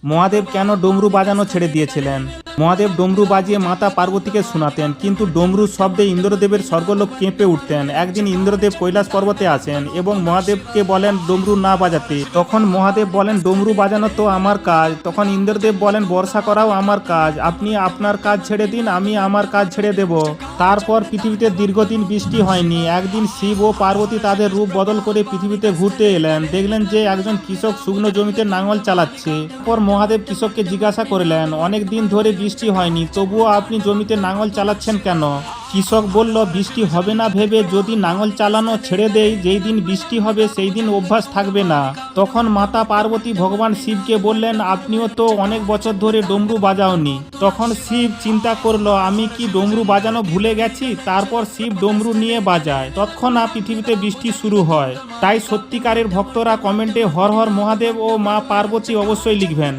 মহাদেব কেন ডমরু বাজানো ছেড়ে দিয়েছিলেন? মহাদেব ডমরু বাজিয়ে মাতা পার্বতীকে শোনাতেন, কিন্তু ডমরুর শব্দে ইন্দ্রদেবের স্বর্গলোক কেঁপে উঠতেন। একদিন ইন্দ্রদেব কৈলাস পর্বতে আসেন এবং মহাদেবকে বলেন ডমরু না বাজাতে। তখন মহাদেব বলেন ডমরু বাজানো তো আমার কাজ। তখন ইন্দ্রদেব বলেন বর্ষা করাও আমার কাজ, আপনি আপনার কাজ ছেড়ে দিন, আমি আমার কাজ ছেড়ে দেব। তারপর পৃথিবীতে দীর্ঘদিন বৃষ্টি হয়নি। একদিন শিব ও পার্বতী তাদের রূপ বদল করে পৃথিবীতে ঘুরতে এলেন। দেখলেন যে একজন কৃষক শুকনো জমিতে লাঙল চালাচ্ছে। পর মহাদেব কৃষককে জিজ্ঞাসা করলেন, অনেক দিন ধরে বৃষ্টি হয়নি, তবুও আপনি জমিতে লাঙল চালাচ্ছেন কেন? কৃষক বলল, বৃষ্টি হবে না ভেবে যদি লাঙল চালানো ছেড়ে দেই, যেই দিন বৃষ্টি হবে সেই দিন অভ্যাস থাকবে না। তখন মাতা পার্বতী ভগবান শিবকে বললেন, আপনিও তো অনেক বছর ধরে ডমরু বাজাওনি। তখন শিব চিন্তা করলো, আমি কি ডমরু বাজানো ভুলে গেছি? তারপর শিব ডমরু নিয়ে বাজায়। তৎক্ষণাৎ পৃথিবীতে বৃষ্টি শুরু হয়। তাই সত্যিকারের ভক্তরা কমেন্টে হর হর মহাদেব ও মা পার্বতী অবশ্যই লিখবেন।